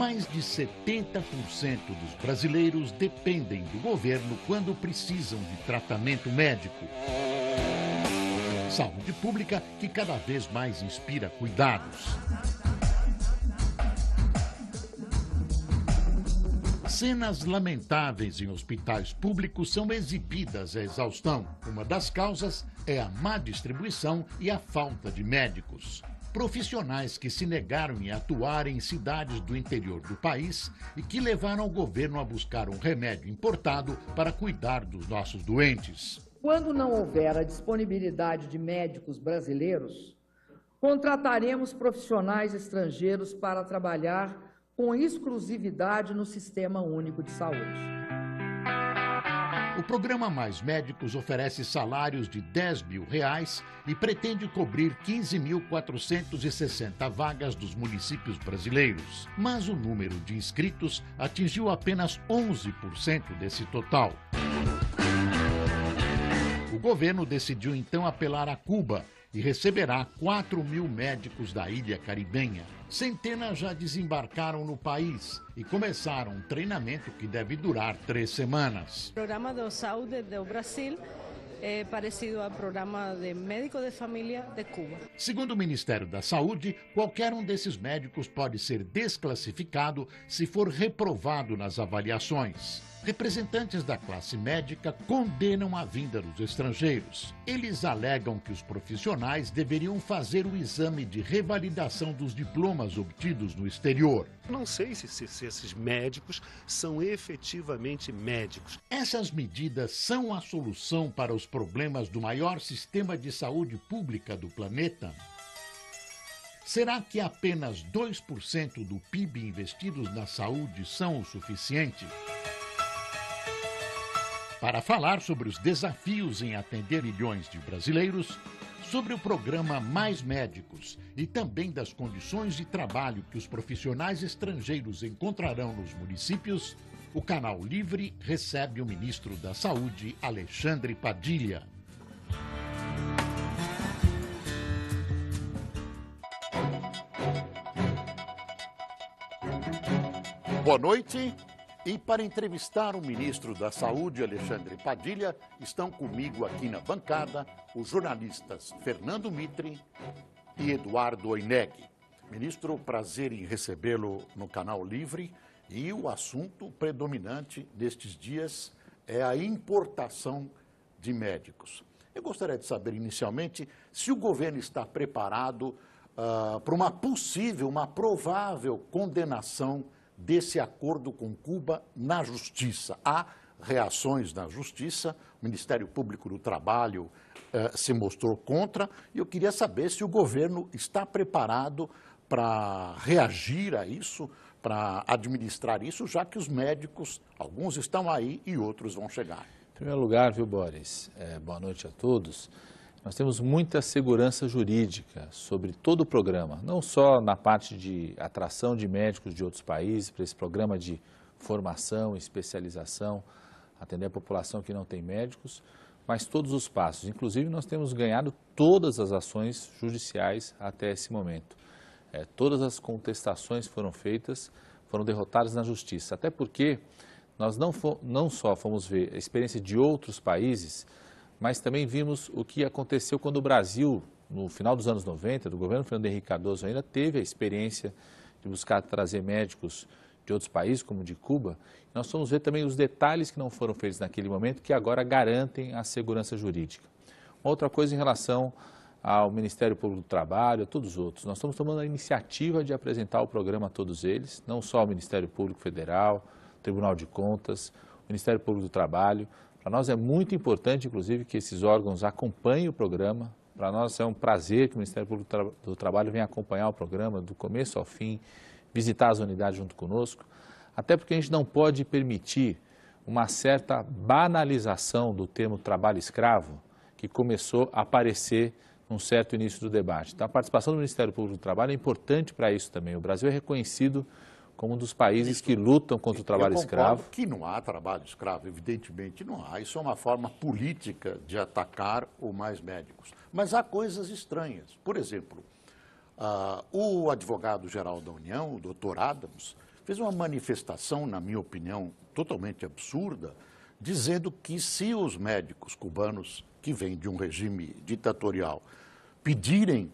Mais de 70% dos brasileiros dependem do governo quando precisam de tratamento médico. Saúde pública que cada vez mais inspira cuidados. Cenas lamentáveis em hospitais públicos são exibidas à exaustão. Uma das causas é a má distribuição e a falta de médicos. Profissionais que se negaram em atuar em cidades do interior do país e que levaram o governo a buscar um remédio importado para cuidar dos nossos doentes. Quando não houver a disponibilidade de médicos brasileiros, contrataremos profissionais estrangeiros para trabalhar com exclusividade no Sistema Único de Saúde. O programa Mais Médicos oferece salários de R$10 mil e pretende cobrir 15.460 vagas dos municípios brasileiros. Mas o número de inscritos atingiu apenas 11% desse total. O governo decidiu então apelar a Cuba e receberá 4 mil médicos da ilha caribenha. Centenas já desembarcaram no país e começaram um treinamento que deve durar 3 semanas. O programa de saúde do Brasil é parecido ao programa de médico de família de Cuba. Segundo o Ministério da Saúde, qualquer um desses médicos pode ser desclassificado se for reprovado nas avaliações. Representantes da classe médica condenam a vinda dos estrangeiros. Eles alegam que os profissionais deveriam fazer o exame de revalidação dos diplomas obtidos no exterior. Não sei se esses médicos são efetivamente médicos. Essas medidas são a solução para os problemas do maior sistema de saúde pública do planeta? Será que apenas 2% do PIB investidos na saúde são o suficiente? Para falar sobre os desafios em atender milhões de brasileiros, sobre o programa Mais Médicos e também das condições de trabalho que os profissionais estrangeiros encontrarão nos municípios, o Canal Livre recebe o ministro da Saúde, Alexandre Padilha. Boa noite. E para entrevistar o ministro da Saúde, Alexandre Padilha, estão comigo aqui na bancada os jornalistas Fernando Mitre e Eduardo Oineg. Ministro, prazer em recebê-lo no Canal Livre. E o assunto predominante destes dias é a importação de médicos. Eu gostaria de saber, inicialmente, se o governo está preparado para uma possível, uma provável condenação desse acordo com Cuba na Justiça. Há reações na Justiça, o Ministério Público do Trabalho se mostrou contra, e eu queria saber se o governo está preparado para reagir a isso, para administrar isso, já que os médicos, alguns estão aí e outros vão chegar. Em primeiro lugar, viu, Boris? Boa noite a todos. Nós temos muita segurança jurídica sobre todo o programa, não só na parte de atração de médicos de outros países, para esse programa de formação, especialização, atender a população que não tem médicos, mas todos os passos. Inclusive, nós temos ganhado todas as ações judiciais até esse momento. Todas as contestações foram feitas, foram derrotadas na justiça, até porque nós não só fomos ver a experiência de outros países, mas também vimos o que aconteceu quando o Brasil, no final dos anos 90, do governo Fernando Henrique Cardoso ainda, teve a experiência de buscar trazer médicos de outros países, como de Cuba. Nós fomos ver também os detalhes que não foram feitos naquele momento, que agora garantem a segurança jurídica. Outra coisa em relação ao Ministério Público do Trabalho, a todos os outros. Nós estamos tomando a iniciativa de apresentar o programa a todos eles, não só ao Ministério Público Federal, Tribunal de Contas, o Ministério Público do Trabalho. Para nós é muito importante, inclusive, que esses órgãos acompanhem o programa. Para nós é um prazer que o Ministério Público do Trabalho venha acompanhar o programa do começo ao fim, visitar as unidades junto conosco, até porque a gente não pode permitir uma certa banalização do termo trabalho escravo, que começou a aparecer num certo início do debate. Então, a participação do Ministério Público do Trabalho é importante para isso também. O Brasil é reconhecido como um dos países que lutam contra o trabalho escravo. Que não há trabalho escravo, evidentemente não há. Isso é uma forma política de atacar o Mais Médicos. Mas há coisas estranhas. Por exemplo, o advogado-geral da União, o doutor Adams, fez uma manifestação, na minha opinião, totalmente absurda, dizendo que se os médicos cubanos que vêm de um regime ditatorial pedirem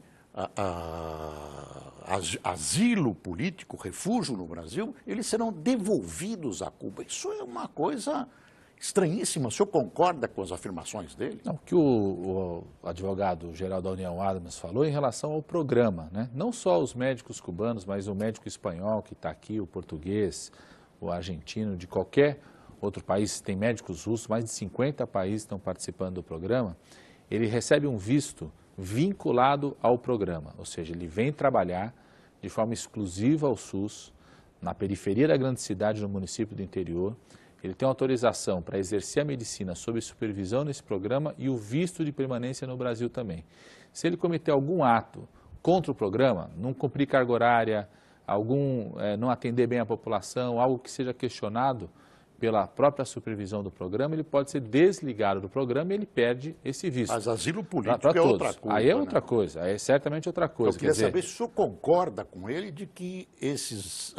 asilo político, refúgio no Brasil, eles serão devolvidos a Cuba. Isso é uma coisa estranhíssima. O senhor concorda com as afirmações dele? Não, o que o advogado-geral da União Adams falou em relação ao programa, né? Não só os médicos cubanos, mas o médico espanhol que está aqui, o português, o argentino, de qualquer outro país, tem médicos russos, mais de 50 países estão participando do programa, ele recebe um visto vinculado ao programa, ou seja, ele vem trabalhar de forma exclusiva ao SUS, na periferia da grande cidade, no município do interior. Ele tem autorização para exercer a medicina sob supervisão nesse programa e o visto de permanência no Brasil também. Se ele cometer algum ato contra o programa, não cumprir carga horária, não atender bem a população, algo que seja questionado pela própria supervisão do programa, ele pode ser desligado do programa e ele perde esse visto. Mas asilo político é outra coisa. Aí é outra coisa, aí é certamente outra coisa. Eu queria saber se o senhor concorda com ele de que esses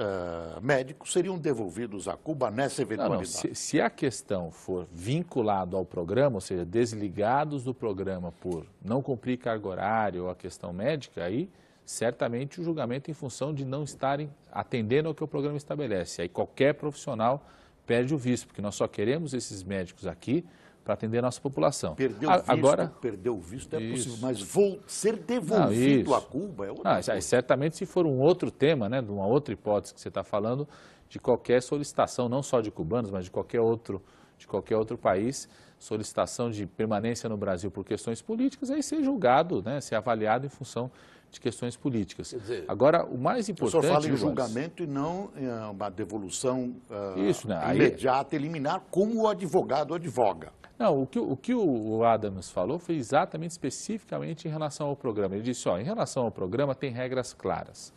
médicos seriam devolvidos a Cuba nessa eventualidade. Não, se a questão for vinculado ao programa, ou seja, desligados do programa por não cumprir carga horária ou a questão médica, aí certamente o julgamento em função de não estarem atendendo ao que o programa estabelece. Aí qualquer profissional perde o visto, porque nós só queremos esses médicos aqui para atender a nossa população. Perder o visto é possível, mas ser devolvido a Cuba é outra coisa. Certamente se for um outro tema, né, de uma outra hipótese que você está falando, de qualquer solicitação, não só de cubanos, mas de qualquer outro país, solicitação de permanência no Brasil por questões políticas, aí ser julgado, né, ser avaliado em função de questões políticas. Quer dizer, agora, o mais importante... O senhor fala em julgamento e não em uma devolução imediata, eliminar, como o advogado advoga. Não, o que o Adams falou foi exatamente, especificamente em relação ao programa. Ele disse, em relação ao programa tem regras claras.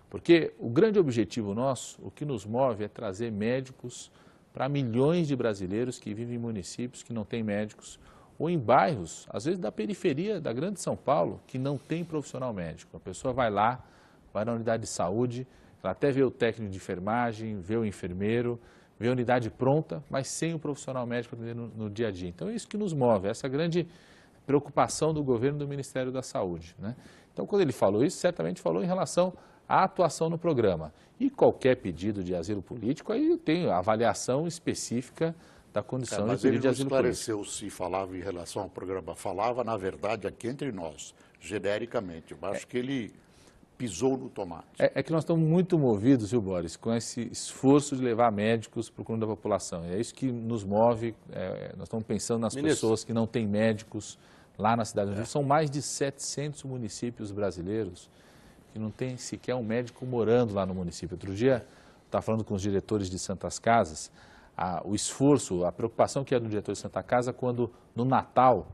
Porque o grande objetivo nosso, o que nos move é trazer médicos para milhões de brasileiros que vivem em municípios que não têm médicos, ou em bairros, às vezes da periferia da grande São Paulo, que não tem profissional médico. A pessoa vai lá, vai na unidade de saúde, ela até vê o técnico de enfermagem, vê o enfermeiro, vê a unidade pronta, mas sem o profissional médico para atender no dia a dia. Então é isso que nos move, essa grande preocupação do governo e do Ministério da Saúde, né? Então quando ele falou isso, certamente falou em relação à atuação no programa. E qualquer pedido de asilo político, aí eu tenho a avaliação específica da condição de pedido de asilo político. Mas ele não esclareceu se falava em relação ao programa. Falava, na verdade, aqui entre nós, genericamente. Eu acho que ele pisou no tomate. É que nós estamos muito movidos, viu, Boris, com esse esforço de levar médicos para o conjunto da população. É isso que nos move. Nós estamos pensando nas pessoas que não têm médicos lá na cidade do Rio. São mais de 700 municípios brasileiros que não tem sequer um médico morando lá no município. Outro dia, estava falando com os diretores de Santas Casas, o esforço, a preocupação que é do diretor de Santa Casa quando no Natal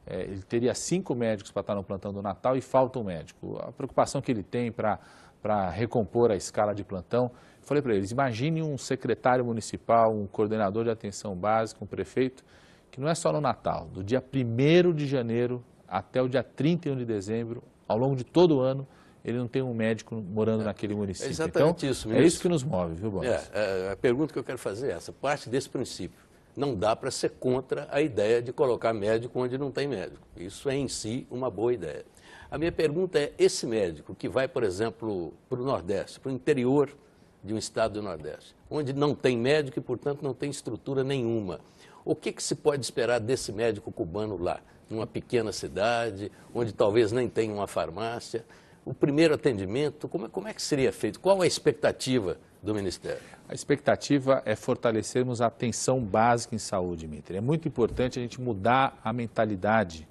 ele teria 5 médicos para estar no plantão do Natal e falta um médico. A preocupação que ele tem para recompor a escala de plantão. Eu falei para eles, imagine um secretário municipal, um coordenador de atenção básica, um prefeito, que não é só no Natal, do dia 1º de janeiro até o dia 31 de dezembro, ao longo de todo o ano, ele não tem um médico morando naquele município. É exatamente então, isso, ministro. É isso que nos move, viu, Boris? A pergunta que eu quero fazer é essa, parte desse princípio. Não dá para ser contra a ideia de colocar médico onde não tem médico. Isso é em si uma boa ideia. A minha pergunta é, esse médico que vai, por exemplo, para o Nordeste, para o interior de um estado do Nordeste, onde não tem médico e, portanto, não tem estrutura nenhuma, o que se pode esperar desse médico cubano lá, numa pequena cidade, onde talvez nem tenha uma farmácia? O primeiro atendimento, como é que seria feito? Qual a expectativa do Ministério? A expectativa é fortalecermos a atenção básica em saúde, Mitre. É muito importante a gente mudar a mentalidade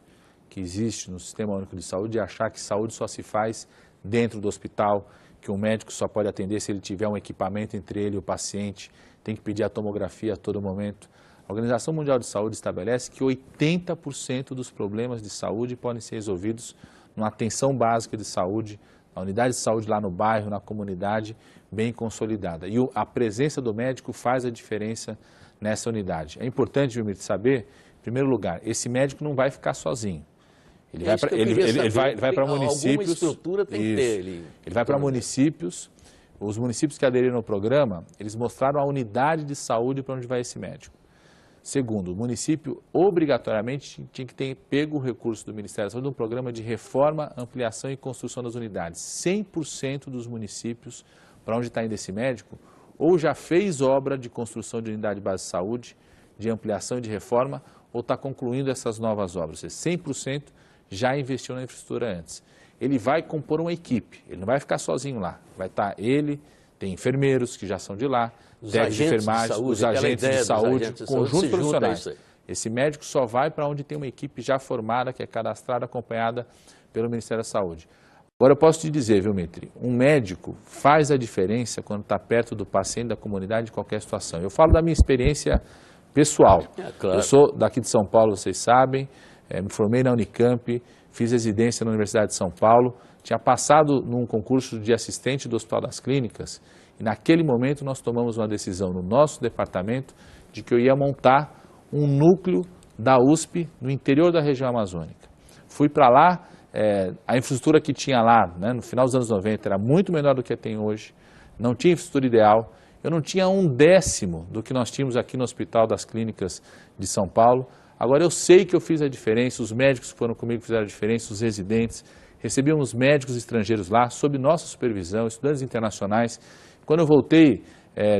que existe no Sistema Único de Saúde e achar que saúde só se faz dentro do hospital, que o médico só pode atender se ele tiver um equipamento entre ele e o paciente, tem que pedir a tomografia a todo momento. A Organização Mundial de Saúde estabelece que 80% dos problemas de saúde podem ser resolvidos numa atenção básica de saúde, na unidade de saúde lá no bairro, na comunidade, bem consolidada. E a presença do médico faz a diferença nessa unidade. É importante, Vilmir, saber, em primeiro lugar, esse médico não vai ficar sozinho. Ele vai para municípios. Alguma estrutura tem que ter ali. Ele vai para municípios, os municípios que aderiram ao programa, eles mostraram a unidade de saúde para onde vai esse médico. Segundo, o município obrigatoriamente tinha que ter pego o recurso do Ministério da Saúde num programa de reforma, ampliação e construção das unidades. 100% dos municípios para onde está indo esse médico, ou já fez obra de construção de unidade de base de saúde, de ampliação e de reforma, ou está concluindo essas novas obras. Ou seja, 100% já investiu na infraestrutura antes. Ele vai compor uma equipe, ele não vai ficar sozinho lá. Vai estar ele, tem enfermeiros que já são de lá, técnicos de enfermagem, os agentes de saúde, conjunto profissionais. Esse médico só vai para onde tem uma equipe já formada, que é cadastrada, acompanhada pelo Ministério da Saúde. Agora eu posso te dizer, viu, Mitri, um médico faz a diferença quando está perto do paciente, da comunidade, de qualquer situação. Eu falo da minha experiência pessoal. Claro. Eu sou daqui de São Paulo, vocês sabem, me formei na Unicamp, fiz residência na Universidade de São Paulo, tinha passado num concurso de assistente do Hospital das Clínicas e naquele momento nós tomamos uma decisão no nosso departamento de que eu ia montar um núcleo da USP no interior da região amazônica. Fui para lá, a infraestrutura que tinha lá, né, no final dos anos 90 era muito menor do que tem hoje, não tinha infraestrutura ideal, eu não tinha 1/10 do que nós tínhamos aqui no Hospital das Clínicas de São Paulo. Agora eu sei que eu fiz a diferença, os médicos que foram comigo fizeram a diferença, os residentes, recebíamos médicos estrangeiros lá, sob nossa supervisão, estudantes internacionais. Quando eu voltei,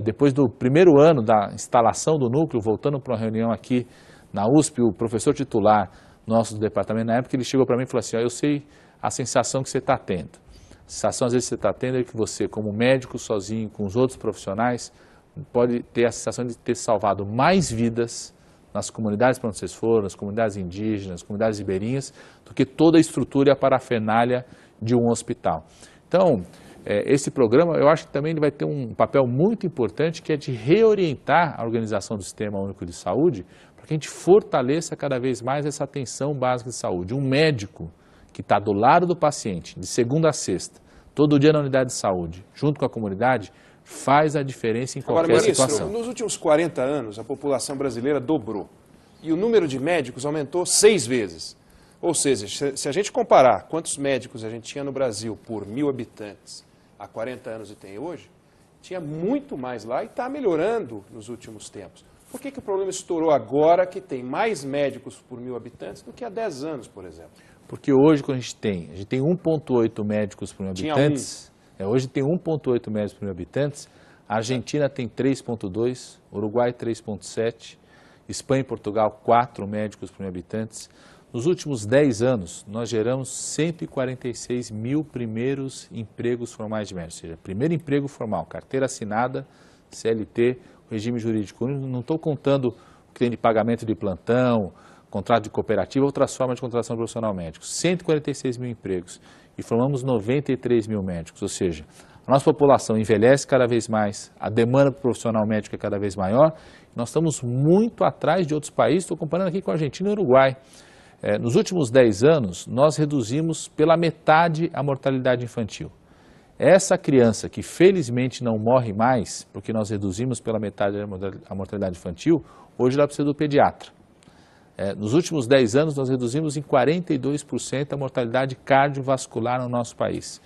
depois do primeiro ano da instalação do núcleo, voltando para uma reunião aqui na USP, o professor titular nosso do departamento, na época, ele chegou para mim e falou assim, eu sei a sensação que você está tendo. A sensação, às vezes, que você está tendo é que você, como médico, sozinho, com os outros profissionais, pode ter a sensação de ter salvado mais vidas nas comunidades para onde vocês foram, nas comunidades indígenas, nas comunidades ribeirinhas, do que toda a estrutura e a parafernália de um hospital. Então, esse programa, eu acho que também ele vai ter um papel muito importante, que é de reorientar a organização do Sistema Único de Saúde, para que a gente fortaleça cada vez mais essa atenção básica de saúde. Um médico que está do lado do paciente, de segunda a sexta, todo dia na unidade de saúde, junto com a comunidade, faz a diferença em qualquer situação. Nos últimos 40 anos, a população brasileira dobrou e o número de médicos aumentou 6 vezes. Ou seja, se a gente comparar quantos médicos a gente tinha no Brasil por 1.000 habitantes há 40 anos e tem hoje, tinha muito mais lá e está melhorando nos últimos tempos. Por que o problema estourou agora que tem mais médicos por 1.000 habitantes do que há 10 anos, por exemplo? Porque hoje, quando a gente tem 1,8 médicos por 1.000 habitantes, hoje tem 1,8 médicos por 1.000 habitantes, a Argentina tem 3,2, Uruguai 3,7, Espanha e Portugal 4 médicos por 1.000 habitantes. Nos últimos 10 anos, nós geramos 146 mil primeiros empregos formais de médicos, ou seja, primeiro emprego formal, carteira assinada, CLT, regime jurídico. Não estou contando o que tem de pagamento de plantão, contrato de cooperativa, outras formas de contratação profissional médico. 146 mil empregos e formamos 93 mil médicos, ou seja, a nossa população envelhece cada vez mais, a demanda para o profissional médico é cada vez maior, nós estamos muito atrás de outros países, estou comparando aqui com a Argentina e o Uruguai. Nos últimos 10 anos, nós reduzimos pela metade a mortalidade infantil. Essa criança que felizmente não morre mais, porque nós reduzimos pela metade a mortalidade infantil, hoje ela precisa do pediatra. Nos últimos 10 anos, nós reduzimos em 42% a mortalidade cardiovascular no nosso país.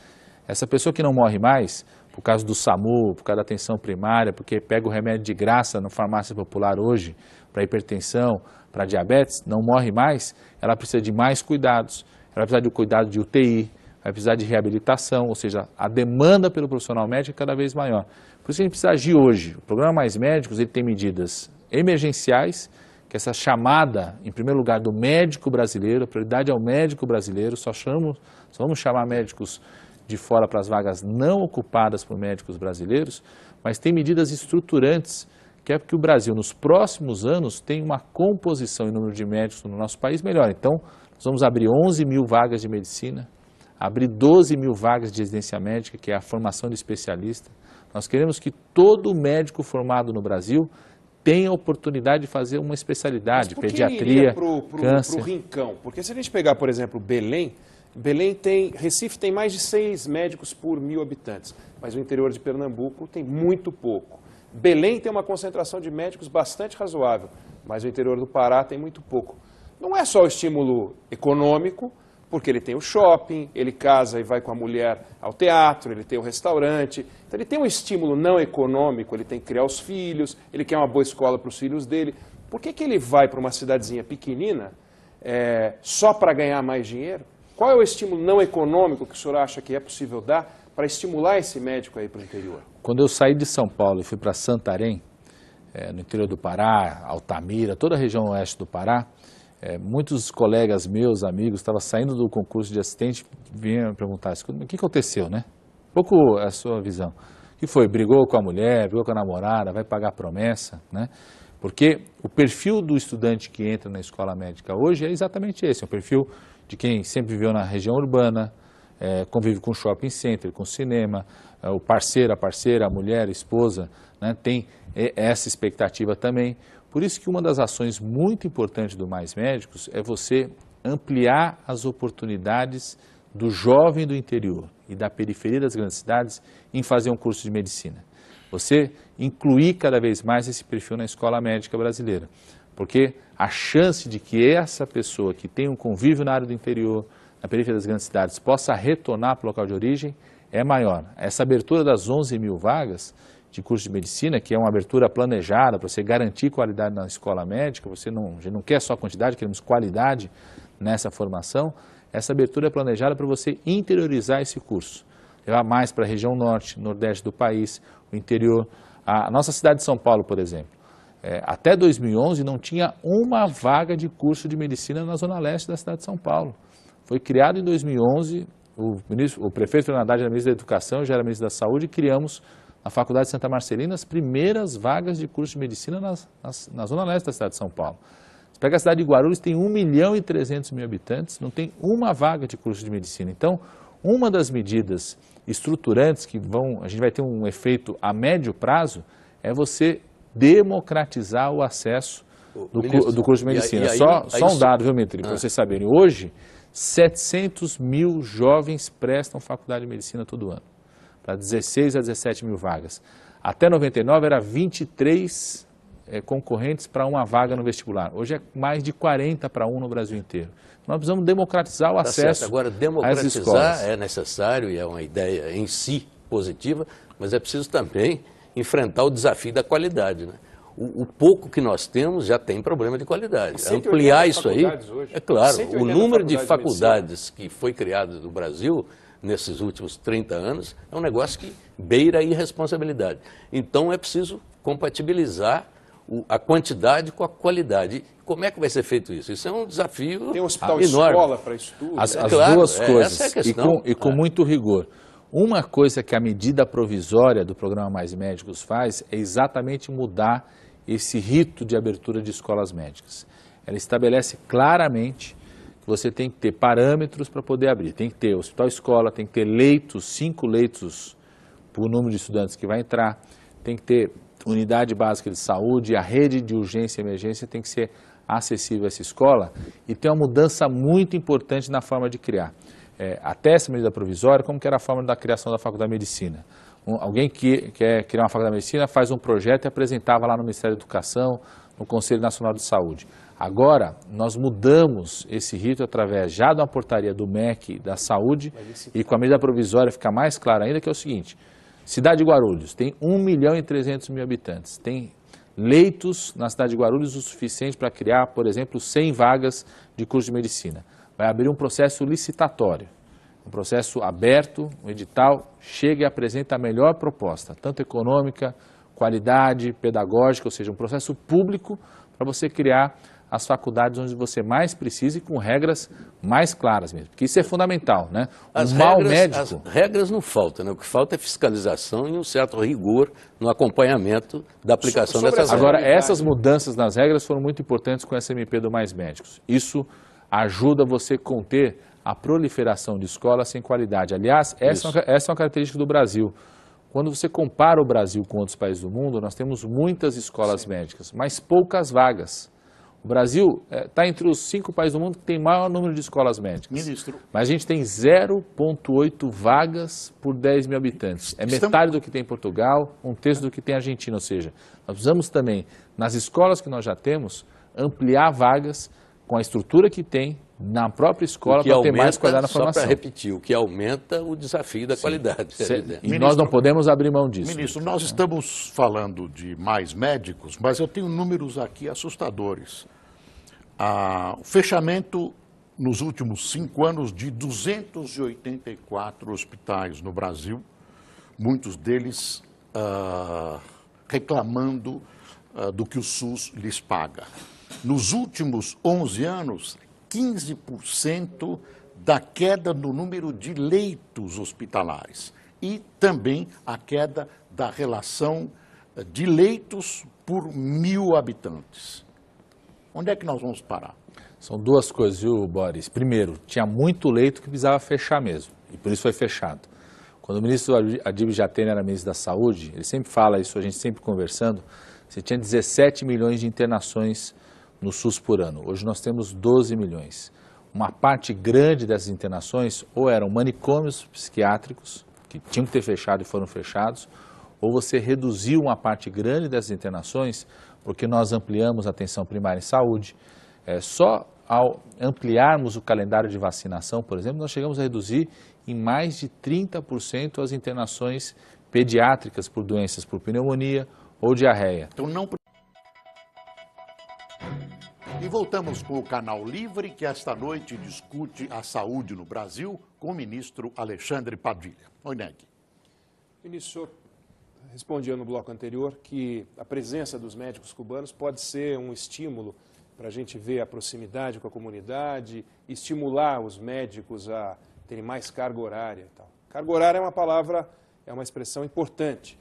Essa pessoa que não morre mais, por causa do SAMU, por causa da atenção primária, porque pega o remédio de graça na farmácia popular hoje, para hipertensão, para diabetes, não morre mais, ela precisa de mais cuidados, ela precisa de cuidado de UTI, vai precisar de reabilitação, ou seja, a demanda pelo profissional médico é cada vez maior. Por isso a gente precisa agir hoje. O Programa Mais Médicos ele tem medidas emergenciais, que essa chamada, em primeiro lugar, do médico brasileiro, a prioridade é o médico brasileiro, só vamos chamar médicos de fora para as vagas não ocupadas por médicos brasileiros, mas tem medidas estruturantes, que é que o Brasil, nos próximos anos, tenha uma composição em número de médicos no nosso país melhor. Então, nós vamos abrir 11 mil vagas de medicina, abrir 12 mil vagas de residência médica, que é a formação de especialista. Nós queremos que todo médico formado no Brasil tenha a oportunidade de fazer uma especialidade, pediatria, câncer. Para o Rincão, porque se a gente pegar, por exemplo, Recife tem mais de 6 médicos por 1.000 habitantes, mas o interior de Pernambuco tem muito pouco. Belém tem uma concentração de médicos bastante razoável, mas o interior do Pará tem muito pouco. Não é só o estímulo econômico, Porque ele tem o shopping, ele casa e vai com a mulher ao teatro, ele tem o restaurante. Então ele tem um estímulo não econômico, ele tem que criar os filhos, ele quer uma boa escola para os filhos dele. Por que ele vai para uma cidadezinha pequenina só para ganhar mais dinheiro? Qual é o estímulo não econômico que o senhor acha que é possível dar para estimular esse médico aí para o interior? Quando eu saí de São Paulo e fui para Santarém, no interior do Pará, Altamira, toda a região oeste do Pará, muitos colegas meus, amigos, estavam saindo do concurso de assistente, vinham me perguntar, o que aconteceu, né? Um pouco a sua visão. O que foi? Brigou com a mulher, brigou com a namorada, vai pagar promessa, né? Porque o perfil do estudante que entra na escola médica hoje é exatamente esse, é um perfil de quem sempre viveu na região urbana, convive com shopping center, com cinema, o parceiro, a parceira, a mulher, a esposa, né, tem essa expectativa também. Por isso que uma das ações muito importantes do Mais Médicos é você ampliar as oportunidades do jovem do interior e da periferia das grandes cidades em fazer um curso de medicina. Você incluir cada vez mais esse perfil na escola médica brasileira, porque a chance de que essa pessoa que tem um convívio na área do interior, na periferia das grandes cidades, possa retornar para o local de origem é maior. Essa abertura das 11 mil vagas de curso de medicina, que é uma abertura planejada para você garantir qualidade na escola médica, a gente não quer só quantidade, queremos qualidade nessa formação, essa abertura é planejada para você interiorizar esse curso, levar mais para a região norte, nordeste do país, o interior. A nossa cidade de São Paulo, por exemplo, até 2011 não tinha uma vaga de curso de medicina na zona leste da cidade de São Paulo. Foi criado em 2011, o prefeito Fernando Haddad era ministro da Educação, já era ministro da Saúde, e criamos na Faculdade de Santa Marcelina as primeiras vagas de curso de medicina na zona leste da cidade de São Paulo. Você pega a cidade de Guarulhos, tem 1.300.000 habitantes, não tem uma vaga de curso de medicina. Então, uma das medidas estruturantes que a gente vai ter um efeito a médio prazo é você democratizar o acesso do curso de medicina. Só um dado, viu, Mitri, para vocês saberem. Hoje, 700 mil jovens prestam faculdade de medicina todo ano, para 16 a 17 mil vagas. Até 99 era 23 concorrentes para uma vaga no vestibular. Hoje é mais de 40 para um no Brasil inteiro. Nós precisamos democratizar o acesso. Agora, democratizar é necessário e é uma ideia em si positiva, mas é preciso também enfrentar o desafio da qualidade, né? O pouco que nós temos já tem problema de qualidade. Ampliar isso aí, é claro, o número de faculdades que foi criado no Brasil nesses últimos 30 anos é um negócio que beira a irresponsabilidade. Então é preciso compatibilizar a quantidade com a qualidade. Como é que vai ser feito isso? Isso é um desafio Tem um hospital enorme. Escola para estudo. As claro, duas coisas, essa é a questão. e com muito rigor. Uma coisa que a medida provisória do programa Mais Médicos faz é exatamente mudar esse rito de abertura de escolas médicas. Ela estabelece claramente que você tem que ter parâmetros para poder abrir. Tem que ter hospital-escola, tem que ter leitos, 5 leitos por número de estudantes que vai entrar, tem que ter unidade básica de saúde, a rede de urgência e emergência tem que ser acessível a essa escola e tem uma mudança muito importante na forma de criar. Até essa medida provisória, como que era a forma da criação da Faculdade de Medicina? Alguém que quer criar uma Faculdade de Medicina faz um projeto e apresentava lá no Ministério da Educação, no Conselho Nacional de Saúde. Agora, nós mudamos esse rito através já de uma portaria do MEC da Saúde e com a medida provisória fica mais claro ainda que é o seguinte, cidade de Guarulhos tem 1.300.000 habitantes, tem leitos na cidade de Guarulhos o suficiente para criar, por exemplo, 100 vagas de curso de medicina. Vai abrir um processo licitatório, um processo aberto, um edital, chega e apresenta a melhor proposta, tanto econômica, qualidade, pedagógica, ou seja, um processo público para você criar as faculdades onde você mais precisa e com regras mais claras mesmo, porque isso é fundamental, né? As regras não faltam, né? O que falta é fiscalização e um certo rigor no acompanhamento da aplicação dessas regras. Agora, essas mudanças nas regras foram muito importantes com essa MP do Mais Médicos. Isso ajuda você a conter a proliferação de escolas sem qualidade. Aliás, essa é uma característica do Brasil. Quando você compara o Brasil com outros países do mundo, nós temos muitas escolas médicas, mas poucas vagas. O Brasil está entre os 5 países do mundo que tem maior número de escolas médicas. Ministro. Mas a gente tem 0,8 vagas por 10 mil habitantes. É metade do que tem em Portugal, 1/3 do que tem a Argentina. Ou seja, nós precisamos também, nas escolas que nós já temos, ampliar vagas com a estrutura que tem, na própria escola para ter mais qualidade na formação. Só para repetir, o que aumenta o desafio da qualidade. E nós não podemos abrir mão disso. Ministro, nós estamos falando de mais médicos, mas eu tenho números aqui assustadores. O fechamento nos últimos 5 anos de 284 hospitais no Brasil, muitos deles reclamando do que o SUS lhes paga. Nos últimos 11 anos, 15% da queda no número de leitos hospitalares e também a queda da relação de leitos por 1.000 habitantes. Onde é que nós vamos parar? São duas coisas, viu, Boris? Primeiro, tinha muito leito que precisava fechar mesmo, e por isso foi fechado. Quando o ministro Adib Jatene era ministro da Saúde, ele sempre fala isso, a gente sempre conversando, você tinha 17 milhões de internações no SUS por ano. Hoje nós temos 12 milhões. Uma parte grande dessas internações ou eram manicômios psiquiátricos, que tinham que ter fechado e foram fechados, ou você reduziu uma parte grande dessas internações porque nós ampliamos a atenção primária em saúde. Só ao ampliarmos o calendário de vacinação, por exemplo, nós chegamos a reduzir em mais de 30% as internações pediátricas por doenças por pneumonia ou diarreia. Então não... E voltamos com o Canal Livre, que esta noite discute a saúde no Brasil com o ministro Alexandre Padilha. Oi, Neg. Ministro, o senhor respondia no bloco anterior que a presença dos médicos cubanos pode ser um estímulo para a gente ver a proximidade com a comunidade, estimular os médicos a terem mais carga horária e tal. Carga horária é uma palavra, é uma expressão importante.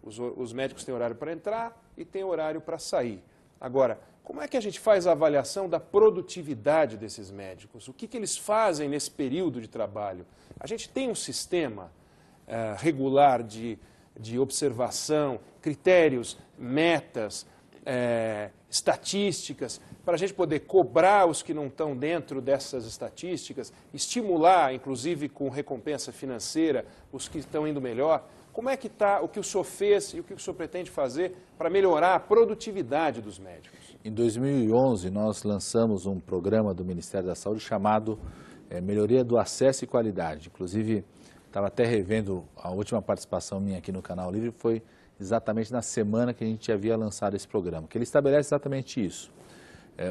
Os médicos têm horário para entrar e têm horário para sair. Agora, como é que a gente faz a avaliação da produtividade desses médicos? O que eles fazem nesse período de trabalho? A gente tem um sistema regular de observação, critérios, metas, estatísticas, para a gente poder cobrar os que não estão dentro dessas estatísticas, estimular, inclusive com recompensa financeira, os que estão indo melhor. Como é que está o que o senhor fez e o que o senhor pretende fazer para melhorar a produtividade dos médicos? Em 2011, nós lançamos um programa do Ministério da Saúde chamado Melhoria do Acesso e Qualidade. Inclusive, estava até revendo a última participação minha aqui no Canal Livre, foi exatamente na semana que a gente havia lançado esse programa, que ele estabelece exatamente isso.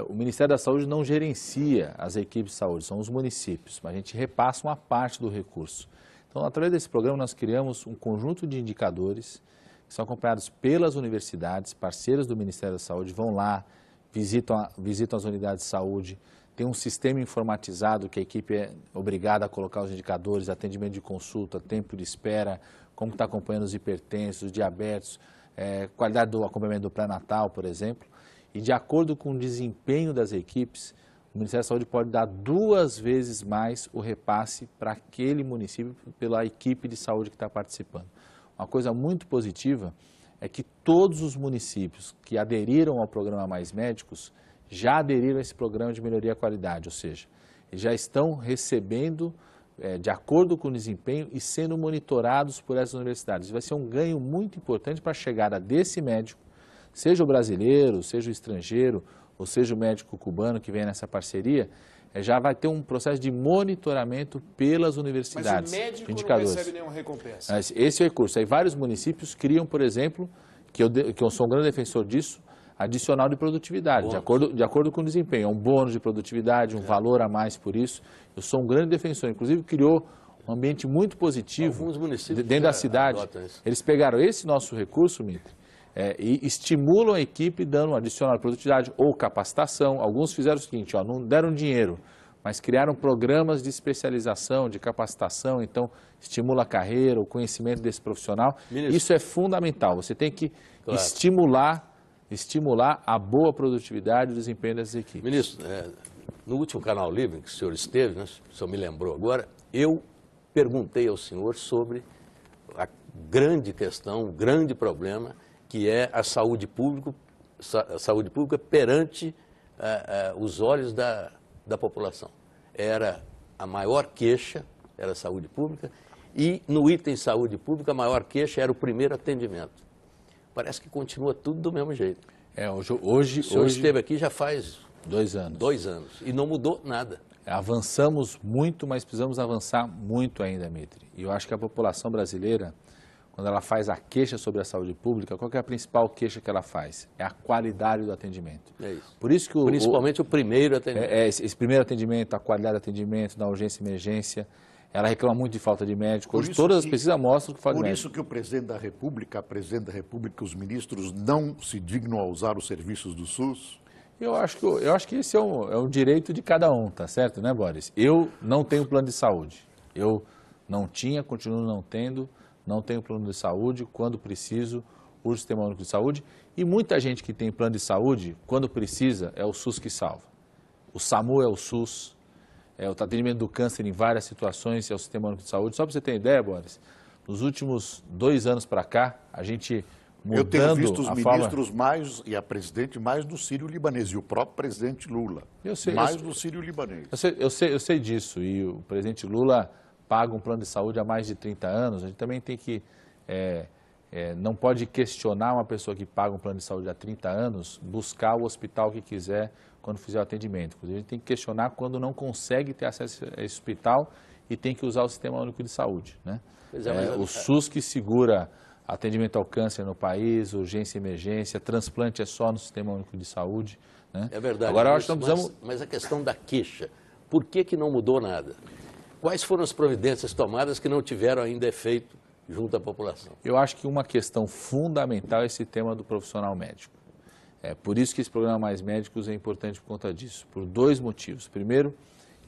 O Ministério da Saúde não gerencia as equipes de saúde, são os municípios, mas a gente repassa uma parte do recurso. Então, através desse programa, nós criamos um conjunto de indicadores que são acompanhados pelas universidades, parceiras do Ministério da Saúde, vão lá, visitam as unidades de saúde, tem um sistema informatizado que a equipe é obrigada a colocar os indicadores, atendimento de consulta, tempo de espera, como está acompanhando os hipertensos, os diabetes, qualidade do acompanhamento do pré-natal, por exemplo. E de acordo com o desempenho das equipes, o Ministério da Saúde pode dar 2 vezes mais o repasse para aquele município pela equipe de saúde que está participando. Uma coisa muito positiva é que todos os municípios que aderiram ao programa Mais Médicos já aderiram a esse programa de melhoria da qualidade, ou seja, eles já estão recebendo de acordo com o desempenho e sendo monitorados por essas universidades. Vai ser um ganho muito importante para a chegada desse médico, seja o brasileiro, seja o estrangeiro, ou seja o médico cubano que vem nessa parceria, já vai ter um processo de monitoramento pelas universidades. Mas o médico indicadores. Não recebe nenhuma recompensa. Esse é o recurso. Aí vários municípios criam, por exemplo, que eu sou um grande defensor disso, adicional de produtividade, de acordo com o desempenho. É um bônus de produtividade, um valor a mais por isso. Eu sou um grande defensor. Inclusive, criou um ambiente muito positivo dentro da cidade. Eles pegaram esse nosso recurso, Mitre, e estimulam a equipe dando um adicional de produtividade ou capacitação. Alguns fizeram o seguinte, não deram dinheiro, mas criaram programas de especialização, de capacitação, então estimula a carreira, o conhecimento desse profissional. Ministro, isso é fundamental, você tem que estimular a boa produtividade e o desempenho dessas equipes. Ministro, no último Canal Livre que o senhor esteve, né, o senhor me lembrou agora, eu perguntei ao senhor sobre a grande questão, o grande problema, que é a saúde pública perante os olhos da população. Era a maior queixa, era a saúde pública, e no item saúde pública a maior queixa era o primeiro atendimento. Parece que continua tudo do mesmo jeito. Hoje o senhor esteve aqui já faz 2 anos. 2 anos e não mudou nada. Avançamos muito, mas precisamos avançar muito ainda, Mitri. E eu acho que a população brasileira, quando ela faz a queixa sobre a saúde pública, qual que é a principal queixa que ela faz? É a qualidade do atendimento. É isso. Por isso que Principalmente o primeiro atendimento. Esse primeiro atendimento, a qualidade do atendimento, na urgência e emergência, ela reclama muito de falta de médico. Hoje todas as pesquisas mostram que falta de médico. Por isso que o presidente da República, os ministros não se dignam a usar os serviços do SUS? Eu acho que esse é um direito de cada um, tá certo, né, Boris? Eu não tenho plano de saúde. Eu não tinha, continuo não tendo, não tenho plano de saúde. Quando preciso, uso o Sistema Único de Saúde. E muita gente que tem plano de saúde, quando precisa, é o SUS que salva. O SAMU é o SUS, o atendimento do câncer em várias situações é o Sistema Único de Saúde. Só para você ter ideia, Boris, nos últimos 2 anos para cá, a gente... Eu tenho visto os ministros mais, e a presidente mais do Sírio-Libanês, e o próprio presidente Lula, mais do Sírio-Libanês. Eu sei disso, e o presidente Lula paga um plano de saúde há mais de 30 anos, a gente também tem que, não pode questionar uma pessoa que paga um plano de saúde há 30 anos, buscar o hospital que quiser quando fizer o atendimento. Inclusive, a gente tem que questionar quando não consegue ter acesso a esse hospital e tem que usar o Sistema Único de Saúde, né? O SUS que segura atendimento ao câncer no país, urgência e emergência, transplante é só no Sistema Único de Saúde, né? É verdade. Agora, eu acho que nós precisamos... mas a questão da queixa, por que não mudou nada? Quais foram as providências tomadas que não tiveram ainda efeito junto à população? Eu acho que uma questão fundamental é esse tema do profissional médico. É por isso que esse programa Mais Médicos é importante por conta disso, por 2 motivos. Primeiro,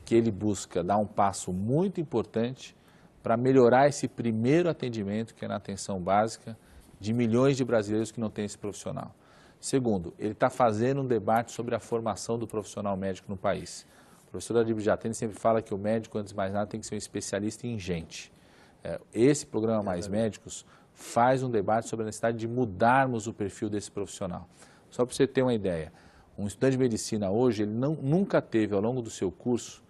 que ele busca dar um passo muito importante para melhorar esse primeiro atendimento, que é na atenção básica, de milhões de brasileiros que não têm esse profissional. Segundo, ele está fazendo um debate sobre a formação do profissional médico no país. O professor Adib Jatene sempre fala que o médico, antes de mais nada, tem que ser um especialista em gente. Esse programa Mais Médicos faz um debate sobre a necessidade de mudarmos o perfil desse profissional. Só para você ter uma ideia, um estudante de medicina hoje, ele nunca teve, ao longo do seu curso,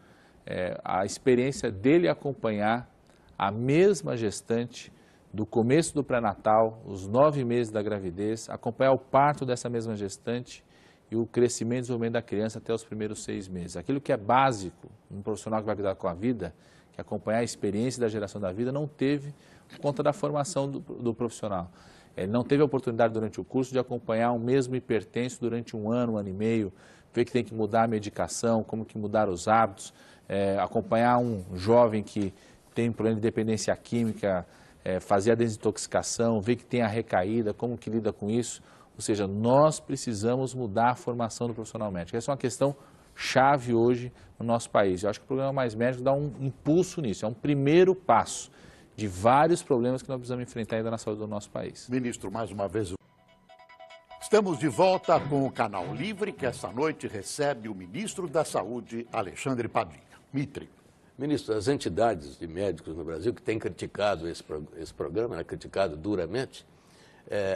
a experiência dele acompanhar a mesma gestante do começo do pré-natal, os 9 meses da gravidez, acompanhar o parto dessa mesma gestante e o crescimento e desenvolvimento da criança até os primeiros 6 meses. Aquilo que é básico, um profissional que vai cuidar com a vida, que acompanhar a experiência da geração da vida, não teve por conta da formação do profissional. Ele não teve a oportunidade durante o curso de acompanhar o mesmo hipertenso durante 1 ano, 1 ano e meio, ver que tem que mudar a medicação, como que mudar os hábitos, acompanhar um jovem que tem problema de dependência química, fazer a desintoxicação, ver que tem a recaída, como que lida com isso. Ou seja, nós precisamos mudar a formação do profissional médico. Essa é uma questão chave hoje no nosso país. Eu acho que o programa Mais Médicos dá um impulso nisso, é um primeiro passo de vários problemas que nós precisamos enfrentar ainda na saúde do nosso país. Ministro, mais uma vez, estamos de volta com o Canal Livre, que essa noite recebe o ministro da Saúde, Alexandre Padilha. Mitri. Ministro, as entidades de médicos no Brasil que têm criticado esse programa, né, criticado duramente,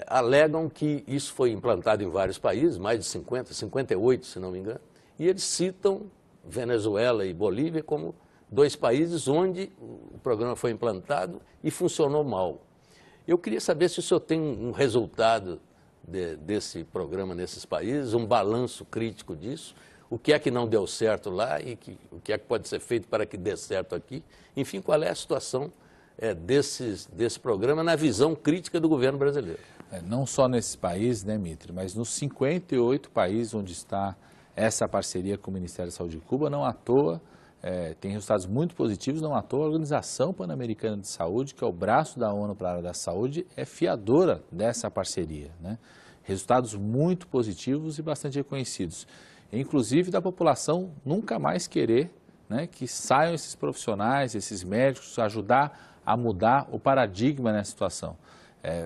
alegam que isso foi implantado em vários países, mais de 50, 58, se não me engano, e eles citam Venezuela e Bolívia como 2 países onde o programa foi implantado e funcionou mal. Eu queria saber se o senhor tem um resultado desse programa nesses países, um balanço crítico disso, o que é que não deu certo lá e o que é que pode ser feito para que dê certo aqui. Enfim, qual é a situação desse programa na visão crítica do governo brasileiro? Não só nesses países, né, Mitri, mas nos 58 países onde está essa parceria com o Ministério da Saúde de Cuba, não à toa, tem resultados muito positivos, não à toa a Organização Pan-Americana de Saúde, que é o braço da ONU para a área da saúde, é fiadora dessa parceria, né? Resultados muito positivos e bastante reconhecidos. Inclusive da população nunca mais querer, né, que saiam esses profissionais, esses médicos, ajudar a mudar o paradigma nessa situação.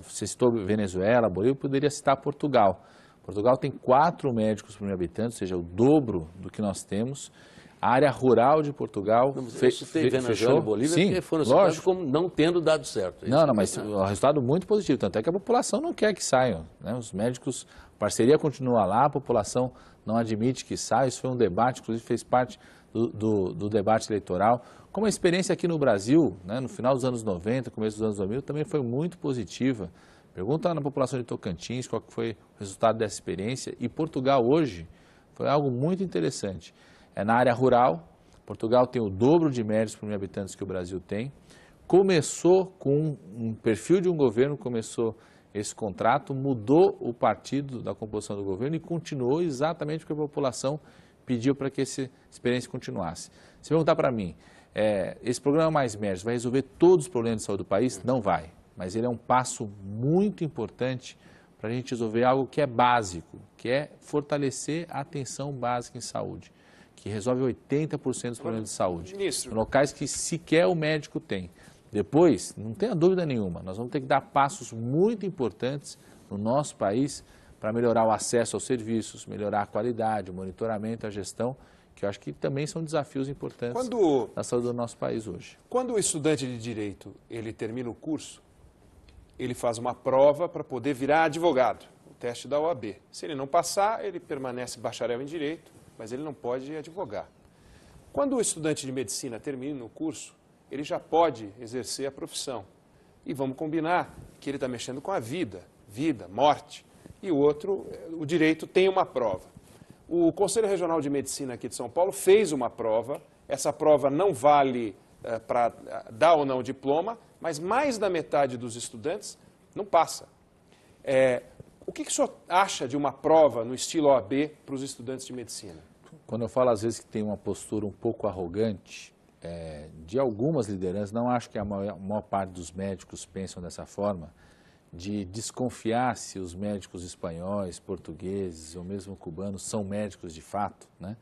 Você citou Venezuela, Bolívia, poderia citar Portugal. Portugal tem 4 médicos por 1.000 habitantes, ou seja, o dobro do que nós temos. A área rural de Portugal Venezuela e Bolívia, sim, porque foram citados como não tendo dado certo. Não, mas o resultado muito positivo, tanto é que a população não quer que saiam, né? Os médicos, a parceria continua lá, a população não admite que saia. Isso foi um debate, inclusive fez parte do debate eleitoral. Como a experiência aqui no Brasil, né, no final dos anos 90, começo dos anos 2000, também foi muito positiva. Pergunta na população de Tocantins qual foi o resultado dessa experiência. E Portugal hoje foi algo muito interessante. Na área rural, Portugal tem o dobro de médicos por 1.000 habitantes que o Brasil tem. Começou com um perfil de um governo, começou esse contrato, mudou o partido da composição do governo e continuou exatamente porque a população pediu para que essa experiência continuasse. Se perguntar para mim, esse programa Mais Médicos vai resolver todos os problemas de saúde do país? Não vai, mas ele é um passo muito importante para a gente resolver algo que é básico, que é fortalecer a atenção básica em saúde, que resolve 80% dos problemas de saúde, em locais que sequer o médico tem. Depois, não tenha dúvida nenhuma, nós vamos ter que dar passos muito importantes no nosso país para melhorar o acesso aos serviços, melhorar a qualidade, o monitoramento, a gestão, que eu acho que também são desafios importantes da saúde do nosso país hoje. Quando o estudante de Direito ele termina o curso, ele faz uma prova para poder virar advogado, o teste da OAB. Se ele não passar, ele permanece bacharel em Direito, mas ele não pode advogar. Quando o estudante de Medicina termina o curso, ele já pode exercer a profissão. E vamos combinar que ele está mexendo com a vida, morte. E o outro, o Direito, tem uma prova. O Conselho Regional de Medicina aqui de São Paulo fez uma prova. Essa prova não vale para dar ou não o diploma, mas mais da metade dos estudantes não passa. O que o senhor acha de uma prova no estilo OAB para os estudantes de medicina? Quando eu falo, às vezes, que tem uma postura um pouco arrogante de algumas lideranças, não acho que a maior parte dos médicos pensam dessa forma, de desconfiar se os médicos espanhóis, portugueses ou mesmo cubanos são médicos de fato, né?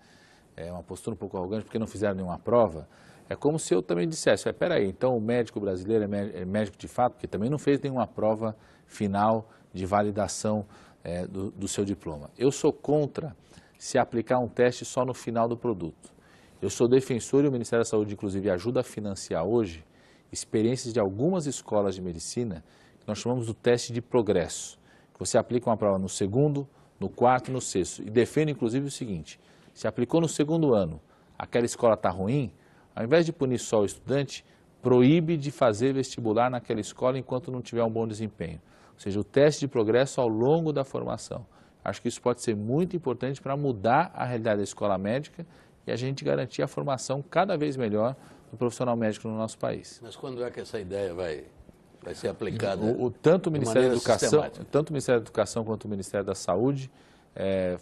É uma postura um pouco arrogante porque não fizeram nenhuma prova. É como se eu também dissesse, espera aí, então o médico brasileiro é médico de fato, porque também não fez nenhuma prova final de validação do seu diploma. Eu sou contra se aplicar um teste só no final do produto. Eu sou defensor e o Ministério da Saúde, inclusive, ajuda a financiar hoje experiências de algumas escolas de medicina que nós chamamos do teste de progresso. Que você aplica uma prova no segundo, no quarto e no sexto. E defende, inclusive, o seguinte, se aplicou no segundo ano, aquela escola está ruim, ao invés de punir só o estudante, proíbe de fazer vestibular naquela escola enquanto não tiver um bom desempenho. Ou seja, o teste de progresso ao longo da formação. Acho que isso pode ser muito importante para mudar a realidade da escola médica e a gente garantir a formação cada vez melhor do profissional médico no nosso país. Mas quando é que essa ideia vai ser aplicada? Tanto o Ministério da Educação quanto o Ministério da Saúde,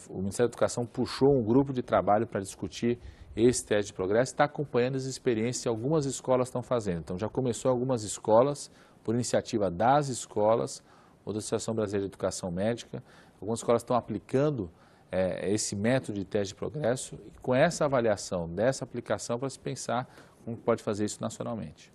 o Ministério da Educação puxou um grupo de trabalho para discutir esse teste de progresso, está acompanhando as experiências que algumas escolas estão fazendo. Então já começou algumas escolas, por iniciativa das escolas, ou da Associação Brasileira de Educação Médica, algumas escolas estão aplicando esse método de teste de progresso e com essa avaliação dessa aplicação para se pensar como pode fazer isso nacionalmente.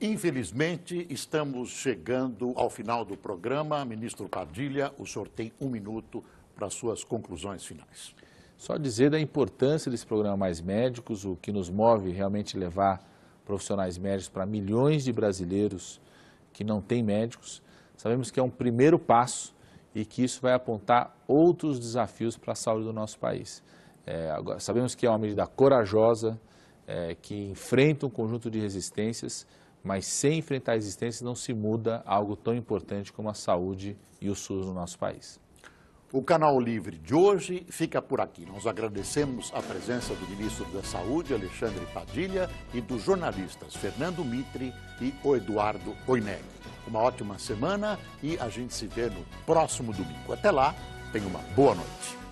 Infelizmente, estamos chegando ao final do programa. Ministro Padilha, o senhor tem 1 minuto para suas conclusões finais. Só dizer da importância desse programa Mais Médicos, o que nos move realmente levar profissionais médicos para milhões de brasileiros que não têm médicos. Sabemos que é um primeiro passo e que isso vai apontar outros desafios para a saúde do nosso país. Sabemos que é uma medida corajosa, que enfrenta um conjunto de resistências, mas sem enfrentar resistências não se muda algo tão importante como a saúde e o SUS no nosso país. O Canal Livre de hoje fica por aqui. Nós agradecemos a presença do Ministro da Saúde, Alexandre Padilha, e dos jornalistas Fernando Mitre e o Eduardo Oineg. Uma ótima semana e a gente se vê no próximo domingo. Até lá, tenha uma boa noite.